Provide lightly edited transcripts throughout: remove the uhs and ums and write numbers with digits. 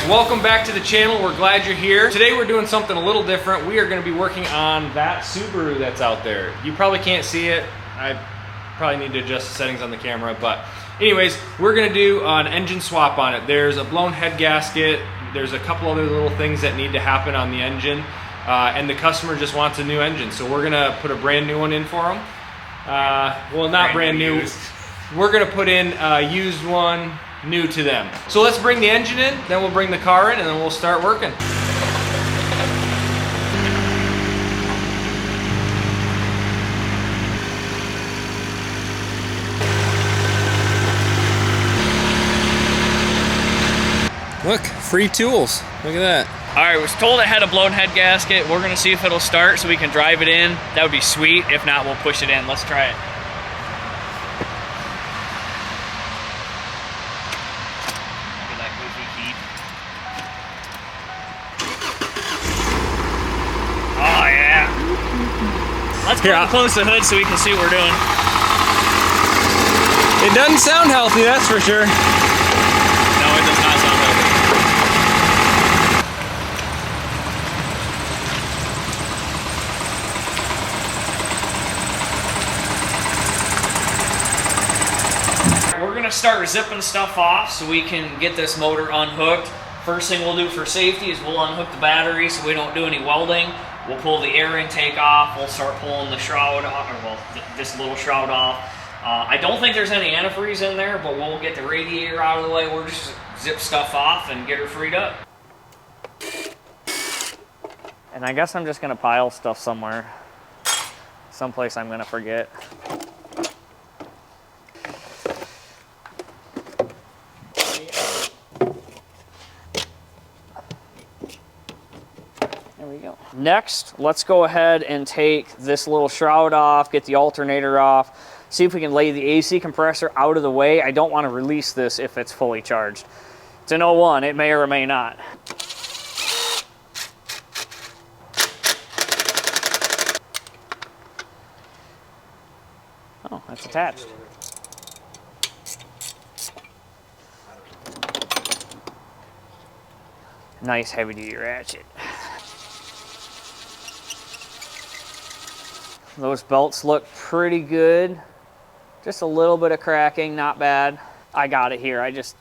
welcome back to the channel. We're glad you're here. Today we're doing something a little different. We are going to be working on that Subaru that's out there. You probably can't see it. I probably need to adjust the settings on the camera, but anyways, we're going to do an engine swap on it. There's a blown head gasket. There's a couple other little things that need to happen on the engine, and the customer just wants a new engine, so we're going to put a brand new one in for them. Well, not brand new. We're going to put in a used one, new to them. So let's bring the engine in, then we'll bring the car in, and then we'll start working. Look, free tools. Look at that. All right, was told it had a blown head gasket. We're gonna see if it'll start so we can drive it in. That would be sweet. If not, we'll push it in. Let's try it. Oh yeah. Let's go and close the hood so we can see what we're doing. It doesn't sound healthy, that's for sure. No, it does not sound healthy. We're gonna start zipping stuff off so we can get this motor unhooked. First thing we'll do for safety is we'll unhook the battery so we don't do any welding. We'll pull the air intake off. We'll start pulling the shroud off, or well, this little shroud off. I don't think there's any antifreeze in there, but we'll get the radiator out of the way. We'll just zip stuff off and get her freed up. And I guess I'm just gonna pile stuff somewhere. Someplace I'm gonna forget. There we go. Next, let's go ahead and take this little shroud off, get the alternator off, see if we can lay the AC compressor out of the way. I don't want to release this if it's fully charged. It's an 01, it may or may not. Oh, that's attached. Nice heavy-duty ratchet. Those belts look pretty good. Just a little bit of cracking, not bad. I got it here, I just...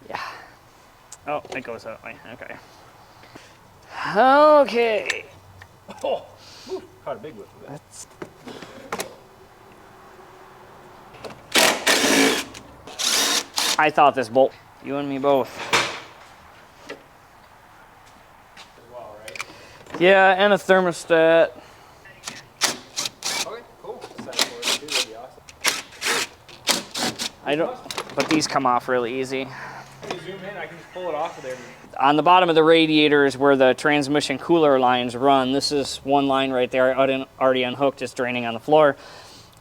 Yeah. Oh, it goes that way, okay. Okay. Oh, whew, caught a big whiff of that. I thought this bolt, you and me both. Yeah, and a thermostat. Okay, cool. That'd be awesome. I don't, but these come off really easy. If you zoom in, I can just pull it off of there. On the bottom of the radiator is where the transmission cooler lines run. This is one line right there, already unhooked, just draining on the floor.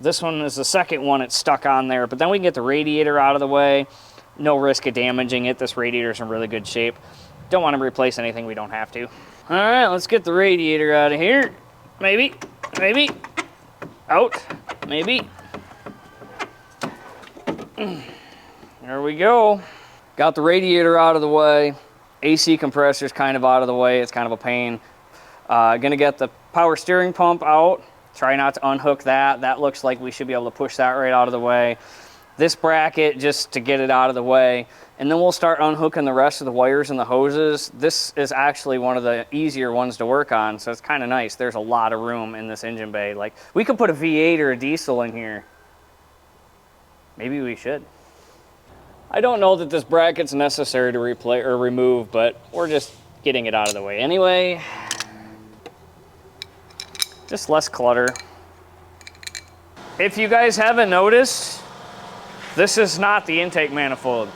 This one is the second one, it's stuck on there, but then we can get the radiator out of the way. No risk of damaging it. This radiator's in really good shape. Don't want to replace anything we don't have to. All right, let's get the radiator out of here. Maybe, maybe, out, maybe. There we go. Got the radiator out of the way. AC compressor's kind of out of the way. It's kind of a pain. Gonna get the power steering pump out. Try not to unhook that. That looks like we should be able to push that right out of the way. This bracket just to get it out of the way. And then we'll start unhooking the rest of the wires and the hoses. This is actually one of the easier ones to work on, so it's kind of nice. There's a lot of room in this engine bay. Like, we could put a V8 or a diesel in here. Maybe we should. I don't know that this bracket's necessary to replace or remove, but we're just getting it out of the way anyway. Just less clutter. If you guys haven't noticed, this is not the intake manifold.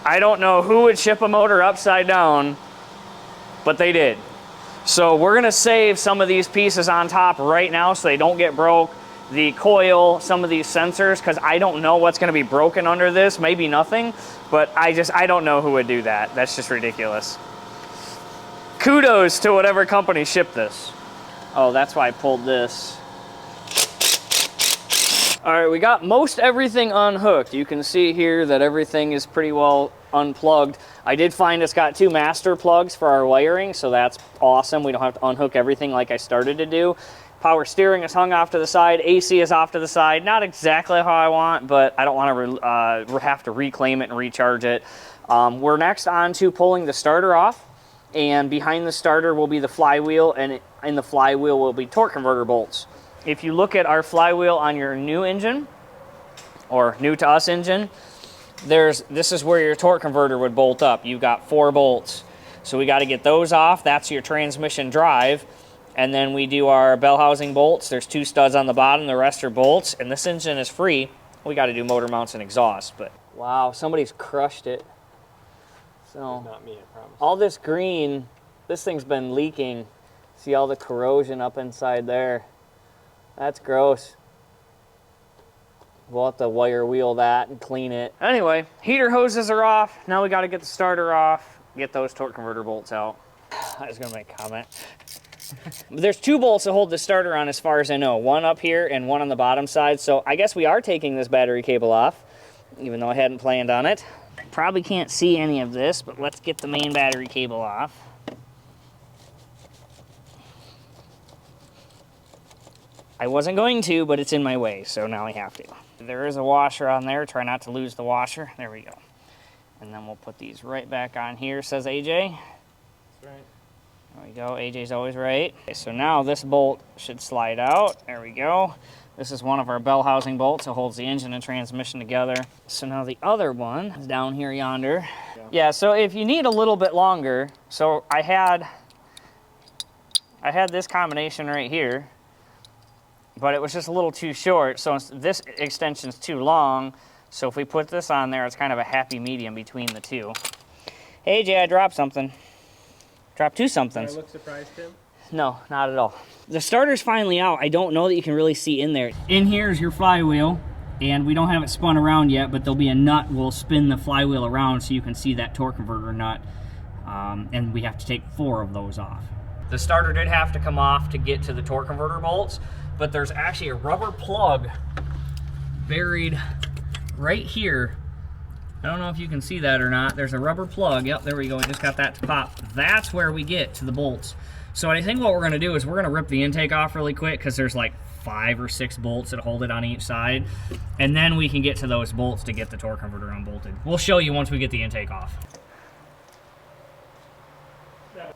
I don't know who would ship a motor upside down, but they did. So we're gonna save some of these pieces on top right now so they don't get broke. The coil, some of these sensors, because I don't know what's gonna be broken under this, maybe nothing, but I don't know who would do that. That's just ridiculous. Kudos to whatever company shipped this. Oh, that's why I pulled this. All right, we got most everything unhooked. You can see here that everything is pretty well unplugged. I did find it's got 2 master plugs for our wiring, so that's awesome. We don't have to unhook everything like I started to do. Power steering is hung off to the side. AC is off to the side. Not exactly how I want, but I don't want to have to reclaim it and recharge it. We're next on to pulling the starter off, and behind the starter will be the flywheel, and in the flywheel will be torque converter bolts. If you look at our flywheel on your new engine, or new to us engine, this is where your torque converter would bolt up. You've got 4 bolts. So we got to get those off. That's your transmission drive. And then we do our bell housing bolts. There's 2 studs on the bottom, the rest are bolts. And this engine is free. We got to do motor mounts and exhaust. But wow, somebody's crushed it. So Not me, I promise. all this green, this thing's been leaking. See all the corrosion up inside there. That's gross. We'll have to wire wheel that and clean it. Anyway, heater hoses are off. Now we got to get the starter off, get those torque converter bolts out. I was gonna make a comment. There's 2 bolts that hold the starter on as far as I know. One up here and one on the bottom side. So I guess we are taking this battery cable off, even though I hadn't planned on it. Probably can't see any of this, but let's get the main battery cable off. I wasn't going to, but it's in my way, so now I have to. There is a washer on there. Try not to lose the washer. There we go. And then we'll put these right back on here, says AJ. That's right. There we go. AJ's always right. Okay, so now this bolt should slide out. There we go. This is one of our bell housing bolts. It holds the engine and transmission together. So now the other one is down here yonder. Yeah, so if you need a little bit longer, so I had this combination right here, but it was just a little too short, so this extension's too long. So if we put this on there, it's kind of a happy medium between the two. Hey, Jay, I dropped something. Dropped 2 somethings. Do I look surprised, Tim? No, not at all. The starter's finally out. I don't know that you can really see in there. In here is your flywheel, and we don't have it spun around yet, but there'll be a nut. We'll spin the flywheel around so you can see that torque converter nut, and we have to take 4 of those off. The starter did have to come off to get to the torque converter bolts, but there's actually a rubber plug buried right here. I don't know if you can see that or not. There's a rubber plug. Yep, there we go. I just got that to pop. That's where we get to the bolts. So I think what we're going to do is we're going to rip the intake off really quick because there's like 5 or 6 bolts that hold it on each side. And then we can get to those bolts to get the torque converter unbolted. We'll show you once we get the intake off.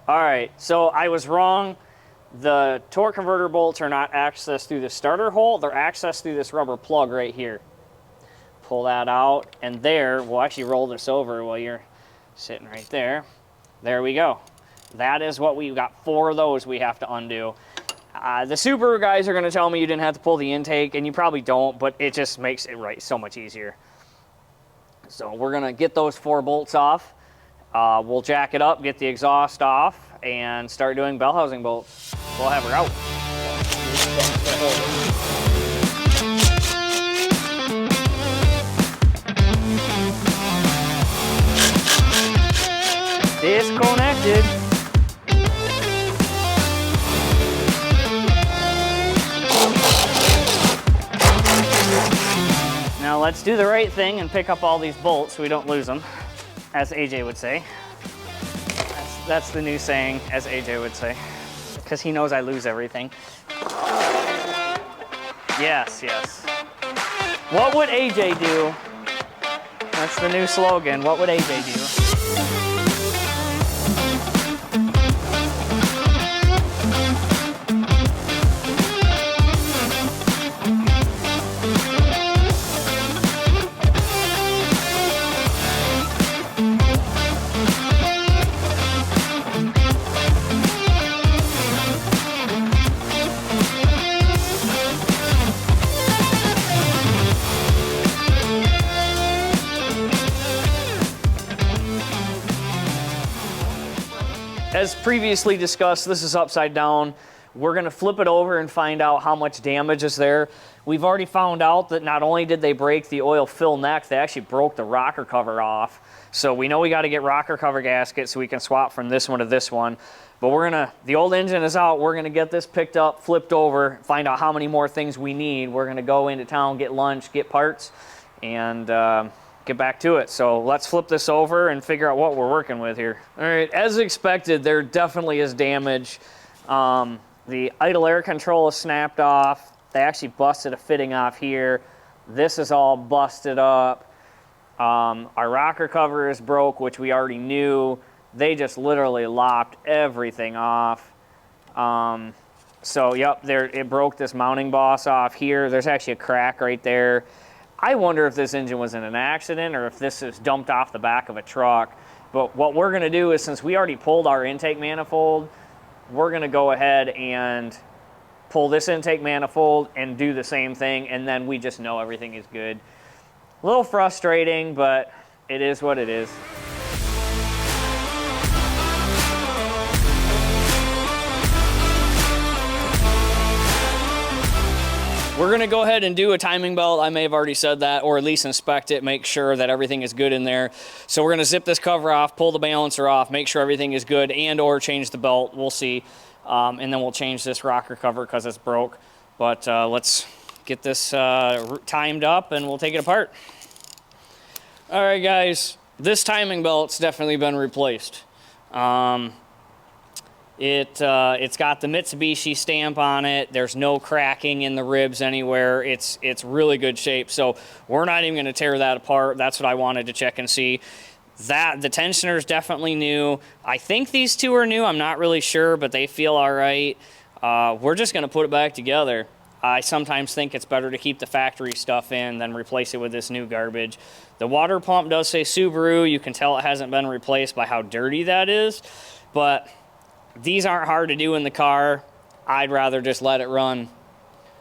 All right, so I was wrong. The torque converter bolts are not accessed through the starter hole. They're accessed through this rubber plug right here. Pull that out, and there, we'll actually roll this over while you're sitting right there. There we go. That is what we've got. 4 of those we have to undo. The Subaru guys are going to tell me you didn't have to pull the intake, and you probably don't, but it just makes it right so much easier. So we're going to get those 4 bolts off. We'll jack it up, get the exhaust off, and start doing bell housing bolts. We'll have her out. Disconnected. Now let's do the right thing and pick up all these bolts so we don't lose them, as AJ would say. That's the new saying, as AJ would say, because he knows I lose everything. Yes, yes. What would AJ do? That's the new slogan. What would AJ do? As previously discussed, this is upside down. We're gonna flip it over and find out how much damage is there. We've already found out that not only did they break the oil fill neck, they actually broke the rocker cover off. So we know we got to get rocker cover gaskets so we can swap from this one to this one. But the old engine is out. We're gonna get this picked up, flipped over, find out how many more things we need. We're gonna go into town, get lunch, get parts, and get back to it. So let's flip this over and figure out what we're working with here. All right, as expected, there definitely is damage. The idle air control is snapped off. They actually busted a fitting off here. This is all busted up. Our rocker cover is broke, which we already knew. They just literally lopped everything off. So yep, it broke this mounting boss off here. There's actually a crack right there. I wonder if this engine was in an accident or if this is dumped off the back of a truck. But what we're gonna do is, since we already pulled our intake manifold, we're gonna go ahead and pull this intake manifold and do the same thing, and then we just know everything is good. A little frustrating, but it is what it is. We're gonna go ahead and do a timing belt. I may have already said that, or at least inspect it, make sure that everything is good in there. So we're gonna zip this cover off, pull the balancer off, make sure everything is good, and or change the belt, we'll see. And then we'll change this rocker cover because it's broke. But let's get this timed up and we'll take it apart. All right, guys, this timing belt's definitely been replaced. It's got the Mitsubishi stamp on it. There's no cracking in the ribs anywhere. It's really good shape. So we're not even going to tear that apart. That's what I wanted to check and see. The tensioner is definitely new. I think these two are new. I'm not really sure, but they feel all right. We're just going to put it back together. I sometimes think it's better to keep the factory stuff in than replace it with this new garbage. The water pump does say Subaru. You can tell it hasn't been replaced by how dirty that is, but these aren't hard to do in the car. I'd rather just let it run.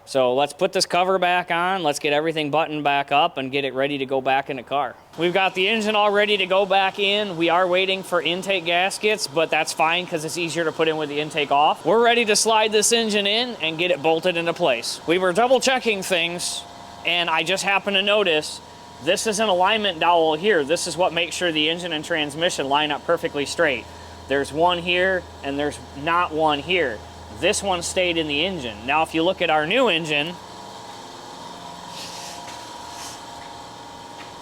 So let's put this cover back on. Let's get everything buttoned back up and get it ready to go back in the car. We've got the engine all ready to go back in. We are waiting for intake gaskets, but that's fine because it's easier to put in with the intake off. We're ready to slide this engine in and get it bolted into place. We were double checking things, and I just happened to notice this is an alignment dowel here. This is what makes sure the engine and transmission line up perfectly straight. There's one here and there's not one here. This one stayed in the engine. Now if you look at our new engine,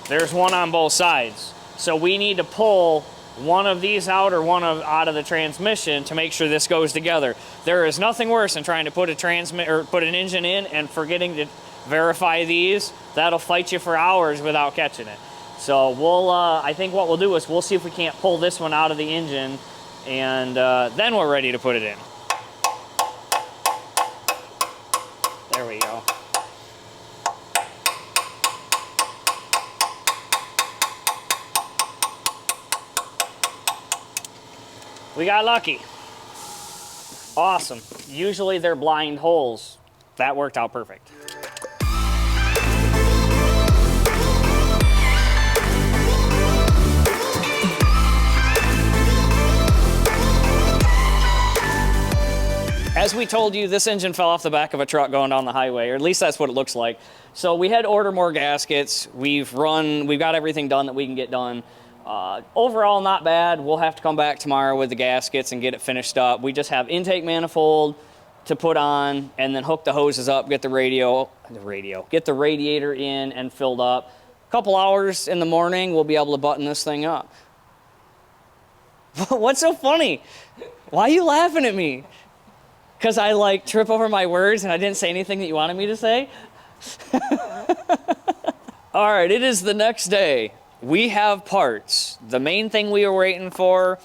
there's one on both sides. So we need to pull one of these out or out of the transmission to make sure this goes together. There is nothing worse than trying to put an engine in and forgetting to verify these. That'll fight you for hours without catching it. So I think what we'll do is we'll see if we can't pull this one out of the engine, and then we're ready to put it in. There we go. We got lucky. Awesome. Usually they're blind holes. That worked out perfect. As we told you, this engine fell off the back of a truck going down the highway, or at least that's what it looks like. So we had to order more gaskets. We've got everything done that we can get done. Overall, not bad. We'll have to come back tomorrow with the gaskets and get it finished up. We just have intake manifold to put on, and then hook the hoses up, get the radiator in and filled up. A couple hours in the morning, we'll be able to button this thing up. What's so funny? Why are you laughing at me? Because I trip over my words and I didn't say anything that you wanted me to say? All right, it is the next day. We have parts. The main thing we were waiting for,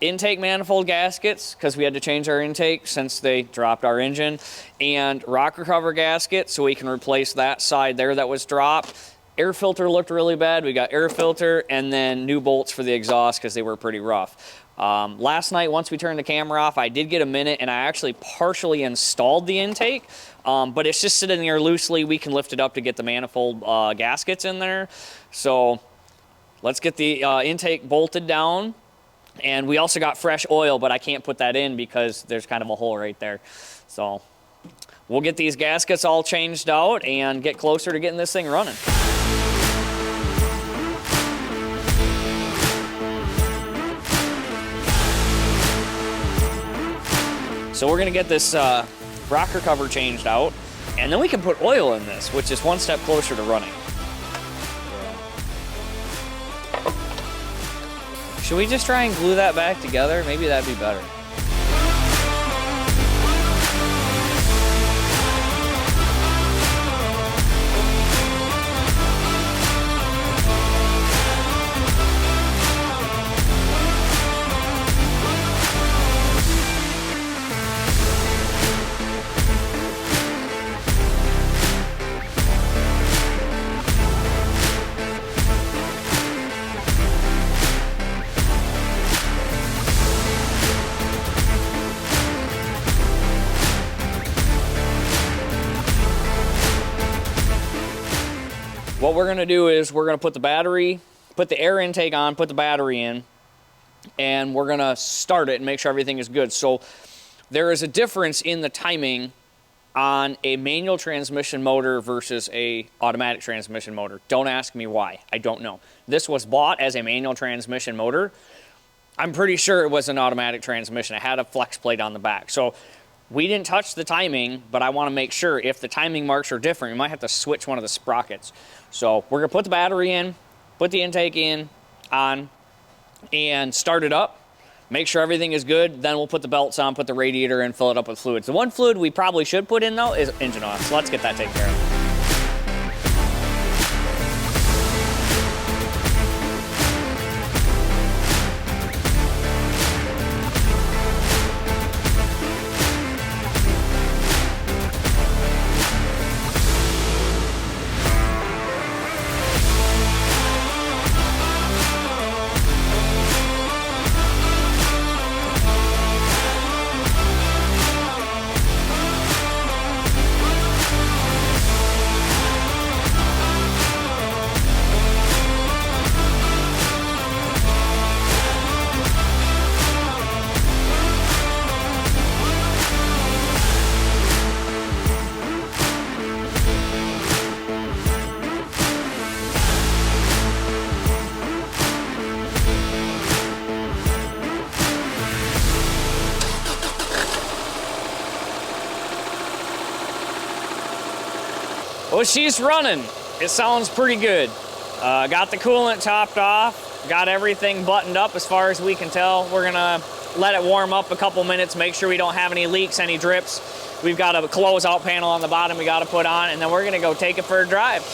intake manifold gaskets, because we had to change our intake since they dropped our engine, and rocker cover gasket so we can replace that side there that was dropped. Air filter looked really bad. We got air filter, and then new bolts for the exhaust because they were pretty rough. Last night, once we turned the camera off, I did get a minute and I actually partially installed the intake, but it's just sitting there loosely. We can lift it up to get the manifold gaskets in there. So let's get the intake bolted down. And we also got fresh oil, but I can't put that in because there's kind of a hole right there. So we'll get these gaskets all changed out and get closer to getting this thing running. So we're gonna get this rocker cover changed out, and then we can put oil in this, which is one step closer to running. Should we just try and glue that back together? Maybe that'd be better. What we're gonna do is we're gonna put the air intake on, put the battery in, and we're gonna start it and make sure everything is good. So there is a difference in the timing on a manual transmission motor versus a automatic transmission motor. Don't ask me why, I don't know. This was bought as a manual transmission motor. I'm pretty sure it was an automatic transmission. It had a flex plate on the back. So we didn't touch the timing, but I want to make sure if the timing marks are different, we might have to switch one of the sprockets. So we're gonna put the battery in, put the intake on, and start it up. Make sure everything is good. Then we'll put the belts on, put the radiator in, fill it up with fluids. The one fluid we probably should put in though is engine oil. So let's get that taken care of. Well, she's running. It sounds pretty good. Got the coolant topped off, got everything buttoned up as far as we can tell. We're gonna let it warm up a couple minutes, make sure we don't have any leaks, any drips. We've got a closeout panel on the bottom we gotta put on, and then we're gonna go take it for a drive.